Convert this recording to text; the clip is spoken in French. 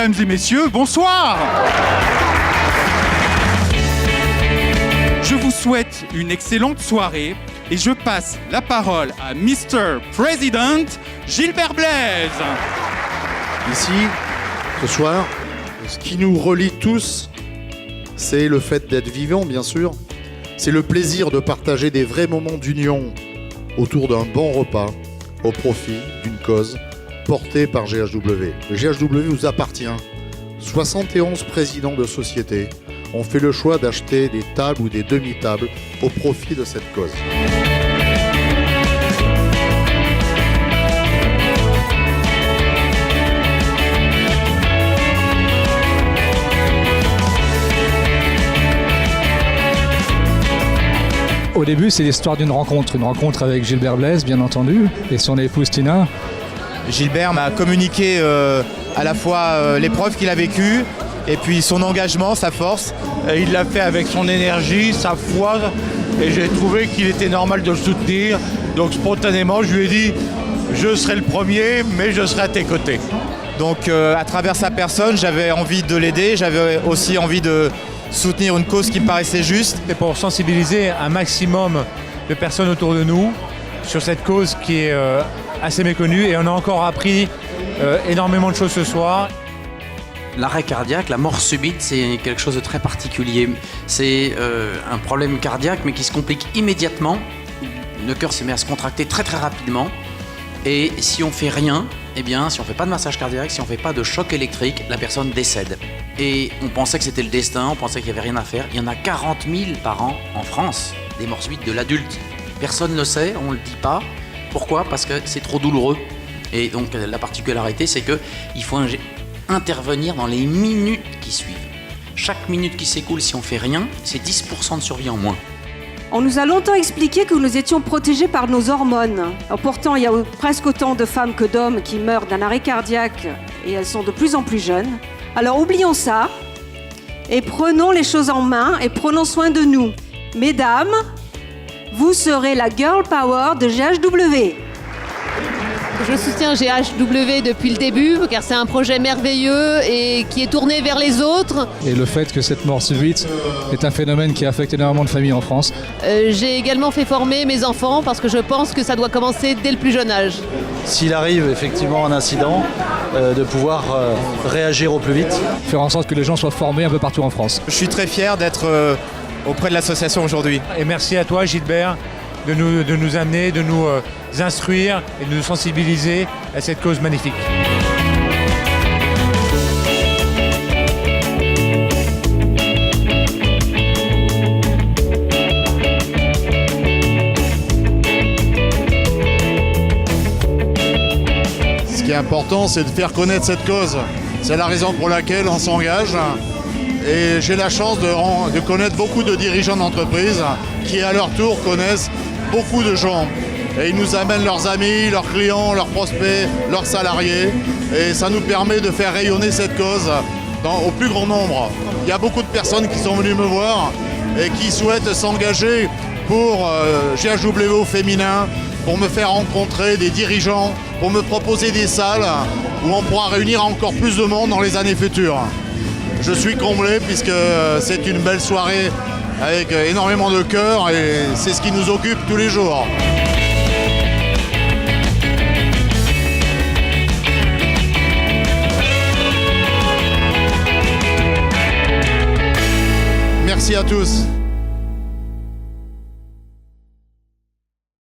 Mesdames et messieurs, bonsoir. Je vous souhaite une excellente soirée et je passe la parole à Mr. President Gilbert Blaise. Ici, ce soir, ce qui nous relie tous, c'est le fait d'être vivant, bien sûr. C'est le plaisir de partager des vrais moments d'union autour d'un bon repas au profit d'une cause portée par GHW. Le GHW vous appartient. 71 présidents de sociétés ont fait le choix d'acheter des tables ou des demi-tables au profit de cette cause. Au début, c'est l'histoire d'une rencontre. Une rencontre avec Gilbert Blaise, bien entendu, et son épouse Tina. Gilbert m'a communiqué à la fois l'épreuve qu'il a vécue et puis son engagement, sa force. Et il l'a fait avec son énergie, sa foi, et j'ai trouvé qu'il était normal de le soutenir. Donc spontanément, je lui ai dit, je serai le premier, mais je serai à tes côtés. Donc à travers sa personne, j'avais envie de l'aider, j'avais aussi envie de soutenir une cause qui me paraissait juste. C'est pour sensibiliser un maximum de personnes autour de nous sur cette cause qui est assez méconnue, et on a encore appris énormément de choses ce soir. L'arrêt cardiaque, la mort subite, c'est quelque chose de très particulier. C'est un problème cardiaque, mais qui se complique immédiatement. Le cœur se met à se contracter très très rapidement. Et si on fait rien, eh bien, si on fait pas de massage cardiaque, si on fait pas de choc électrique, la personne décède. Et on pensait que c'était le destin, on pensait qu'il n'y avait rien à faire. Il y en a 40 000 par an en France, des morts subites de l'adulte. Personne ne le sait, on ne le dit pas. Pourquoi ? Parce que c'est trop douloureux. Et donc la particularité, c'est qu'il faut intervenir dans les minutes qui suivent. Chaque minute qui s'écoule, si on fait rien, c'est 10% de survie en moins. On nous a longtemps expliqué que nous étions protégés par nos hormones. Alors pourtant, il y a presque autant de femmes que d'hommes qui meurent d'un arrêt cardiaque, et elles sont de plus en plus jeunes. Alors oublions ça et prenons les choses en main et prenons soin de nous. Mesdames, vous serez la girl power de GHW. Je soutiens GHW depuis le début, car c'est un projet merveilleux et qui est tourné vers les autres. Et le fait que cette mort subite est un phénomène qui affecte énormément de familles en France. J'ai également fait former mes enfants parce que je pense que ça doit commencer dès le plus jeune âge. S'il arrive effectivement un incident, de pouvoir réagir au plus vite. Faire en sorte que les gens soient formés un peu partout en France. Je suis très fier d'être auprès de l'association aujourd'hui. Et merci à toi, Gilbert, de nous amener, de nous instruire et de nous sensibiliser à cette cause magnifique. Ce qui est important, c'est de faire connaître cette cause. C'est la raison pour laquelle on s'engage. Et j'ai la chance de connaître beaucoup de dirigeants d'entreprise qui, à leur tour, connaissent beaucoup de gens. Et ils nous amènent leurs amis, leurs clients, leurs prospects, leurs salariés. Et ça nous permet de faire rayonner cette cause au plus grand nombre. Il y a beaucoup de personnes qui sont venues me voir et qui souhaitent s'engager pour GHW au féminin, pour me faire rencontrer des dirigeants, pour me proposer des salles où on pourra réunir encore plus de monde dans les années futures. Je suis comblé puisque c'est une belle soirée avec énormément de cœur et c'est ce qui nous occupe tous les jours. Merci à tous.